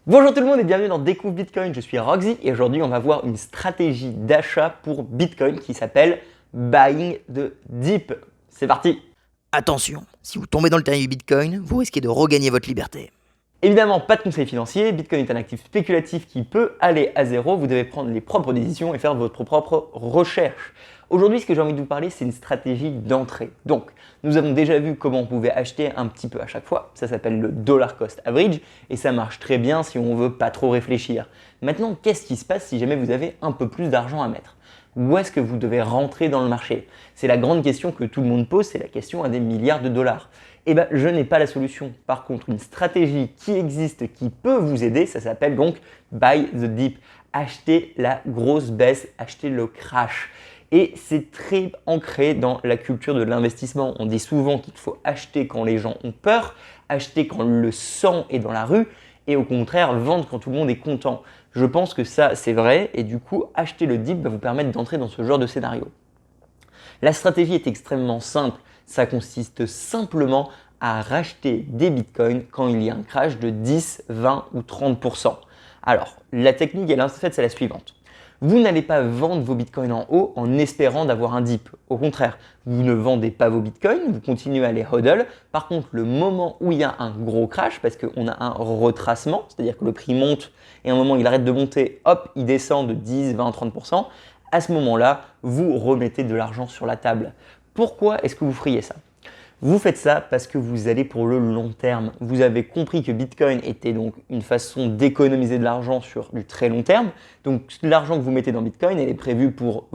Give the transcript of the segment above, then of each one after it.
Bonjour tout le monde et bienvenue dans Découvre Bitcoin, je suis Roxy et aujourd'hui on va voir une stratégie d'achat pour Bitcoin qui s'appelle Buying the Dip. C'est parti! Attention, si vous tombez dans le terrier Bitcoin, vous risquez de regagner votre liberté. Évidemment, pas de conseils financiers, Bitcoin est un actif spéculatif qui peut aller à zéro, vous devez prendre les propres décisions et faire votre propre recherche. Aujourd'hui, ce que j'ai envie de vous parler, c'est une stratégie d'entrée. Donc, nous avons déjà vu comment on pouvait acheter un petit peu à chaque fois, ça s'appelle le dollar cost average et ça marche très bien si on veut pas trop réfléchir. Maintenant, qu'est-ce qui se passe si jamais vous avez un peu plus d'argent à mettre? Où est-ce que vous devez rentrer dans le marché? C'est la grande question que tout le monde pose, c'est la question à des milliards de dollars. Eh bien, je n'ai pas la solution. Par contre, une stratégie qui existe, qui peut vous aider, ça s'appelle donc Buy the Dip. Acheter la grosse baisse, acheter le crash. Et c'est très ancré dans la culture de l'investissement. On dit souvent qu'il faut acheter quand les gens ont peur, acheter quand le sang est dans la rue et au contraire vendre quand tout le monde est content. Je pense que ça c'est vrai et du coup acheter le dip va vous permettre d'entrer dans ce genre de scénario. La stratégie est extrêmement simple, ça consiste simplement à racheter des bitcoins quand il y a un crash de 10, 20 ou 30%. Alors la technique en fait c'est la suivante. Vous n'allez pas vendre vos bitcoins en haut en espérant d'avoir un dip. Au contraire, vous ne vendez pas vos bitcoins, vous continuez à les hodl. Par contre, le moment où il y a un gros crash, parce qu'on a un retracement, c'est-à-dire que le prix monte et à un moment il arrête de monter, hop, il descend de 10, 20, 30%, à ce moment-là, vous remettez de l'argent sur la table. Pourquoi est-ce que vous feriez ça? Vous faites ça parce que vous allez pour le long terme. Vous avez compris que Bitcoin était donc une façon d'économiser de l'argent sur du très long terme. Donc l'argent que vous mettez dans Bitcoin, elle est prévue pour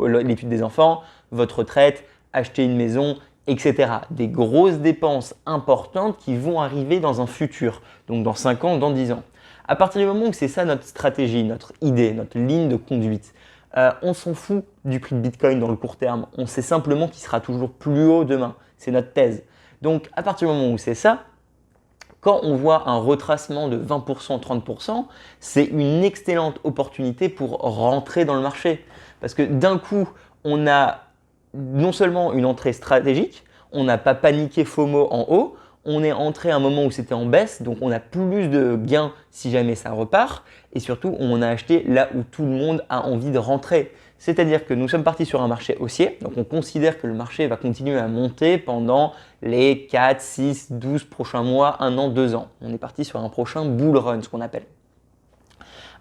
l'étude des enfants, votre retraite, acheter une maison, etc. Des grosses dépenses importantes qui vont arriver dans un futur, donc dans 5 ans, dans 10 ans. À partir du moment où c'est ça notre stratégie, notre idée, notre ligne de conduite, on s'en fout du prix de Bitcoin dans le court terme. On sait simplement qu'il sera toujours plus haut demain. C'est notre thèse. Donc, à partir du moment où c'est ça, quand on voit un retracement de 20%, 30%, c'est une excellente opportunité pour rentrer dans le marché. Parce que d'un coup, on a non seulement une entrée stratégique, on n'a pas paniqué FOMO en haut, on est entré à un moment où c'était en baisse, donc on a plus de gains si jamais ça repart, et surtout on a acheté là où tout le monde a envie de rentrer. C'est-à-dire que nous sommes partis sur un marché haussier, donc on considère que le marché va continuer à monter pendant les 4, 6, 12 prochains mois, 1 an, 2 ans. On est parti sur un prochain bull run, ce qu'on appelle.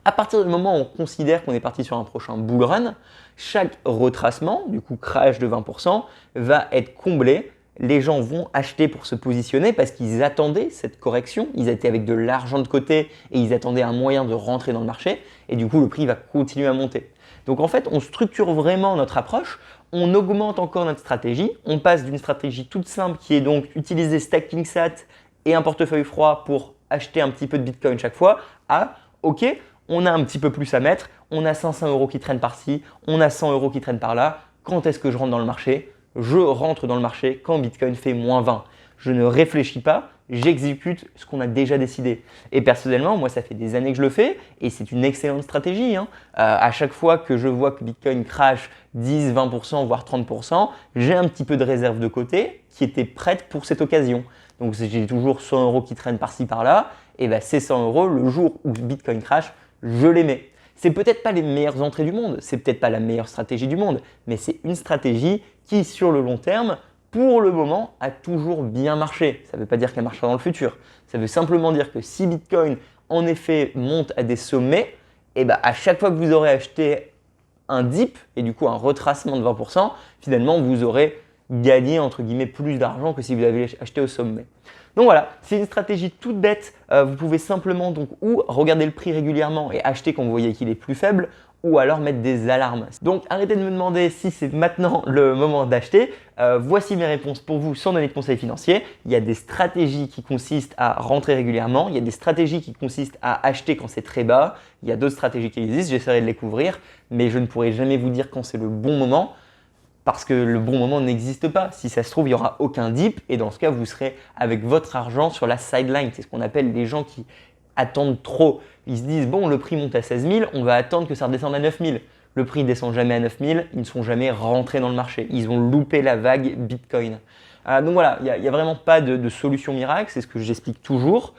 À partir du moment où on considère qu'on est parti sur un prochain bull run, chaque retracement, du coup crash de 20%, va être comblé. Les gens vont acheter pour se positionner parce qu'ils attendaient cette correction, ils étaient avec de l'argent de côté et ils attendaient un moyen de rentrer dans le marché et du coup le prix va continuer à monter. Donc en fait, on structure vraiment notre approche, on augmente encore notre stratégie, on passe d'une stratégie toute simple qui est donc utiliser stacking SAT et un portefeuille froid pour acheter un petit peu de Bitcoin chaque fois à ok, on a un petit peu plus à mettre, on a 500 € qui traînent par-ci, on a 100 € qui traînent par-là, quand est-ce que je rentre dans le marché? Je rentre dans le marché quand Bitcoin fait moins 20. Je ne réfléchis pas, j'exécute ce qu'on a déjà décidé. Et personnellement, moi, ça fait des années que je le fais et c'est une excellente stratégie. À chaque fois que je vois que Bitcoin crash 10, 20%, voire 30%, j'ai un petit peu de réserve de côté qui était prête pour cette occasion. Donc, j'ai toujours 100 € qui traînent par-ci, par-là. Et bien, ces 100 €, le jour où Bitcoin crash, je les mets. C'est peut-être pas les meilleures entrées du monde, c'est peut-être pas la meilleure stratégie du monde, mais c'est une stratégie qui, sur le long terme, pour le moment, a toujours bien marché. Ça ne veut pas dire qu'elle marchera dans le futur. Ça veut simplement dire que si Bitcoin, en effet, monte à des sommets, et ben à chaque fois que vous aurez acheté un dip et du coup un retracement de 20%, finalement, vous aurez gagné entre guillemets plus d'argent que si vous l'avez acheté au sommet. Donc voilà, c'est une stratégie toute bête. Vous pouvez simplement donc ou regarder le prix régulièrement et acheter quand vous voyez qu'il est plus faible, ou alors mettre des alarmes. Donc arrêtez de me demander si c'est maintenant le moment d'acheter. Voici mes réponses pour vous sans donner de conseils financiers. Il y a des stratégies qui consistent à rentrer régulièrement. Il y a des stratégies qui consistent à acheter quand c'est très bas. Il y a d'autres stratégies qui existent, j'essaierai de les couvrir, mais je ne pourrai jamais vous dire quand c'est le bon moment. Parce que le bon moment n'existe pas. Si ça se trouve, il n'y aura aucun dip et dans ce cas, vous serez avec votre argent sur la sideline. C'est ce qu'on appelle les gens qui attendent trop. Ils se disent, bon, le prix monte à 16 000, on va attendre que ça redescende à 9 000. Le prix ne descend jamais à 9 000, ils ne sont jamais rentrés dans le marché. Ils ont loupé la vague Bitcoin. Donc voilà, il n'y a vraiment pas de solution miracle, c'est ce que j'explique toujours.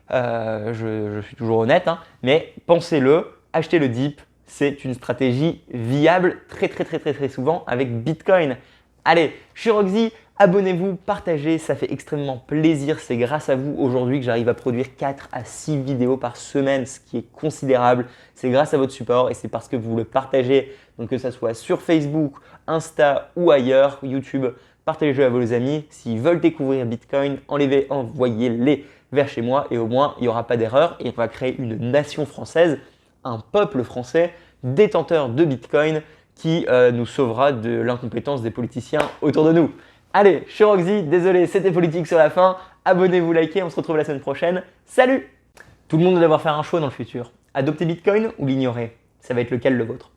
Je suis toujours honnête, hein, mais pensez-le, achetez le dip, c'est une stratégie viable très souvent avec Bitcoin. Allez, je suis Roxy, abonnez-vous, partagez, ça fait extrêmement plaisir. C'est grâce à vous aujourd'hui que j'arrive à produire 4 à 6 vidéos par semaine, ce qui est considérable. C'est grâce à votre support et c'est parce que vous le partagez, donc que ce soit sur Facebook, Insta ou ailleurs, YouTube. Partagez-le à vos amis. S'ils veulent découvrir Bitcoin, envoyez-les vers chez moi et au moins il n'y aura pas d'erreur et on va créer une nation française, un peuple français détenteur de Bitcoin qui nous sauvera de l'incompétence des politiciens autour de nous. Allez, je suis Roxy, désolé, c'était politique sur la fin. Abonnez-vous, likez, on se retrouve la semaine prochaine. Salut! Tout le monde doit devoir faire un choix dans le futur. Adopter Bitcoin ou l'ignorer? Ça va être lequel le vôtre?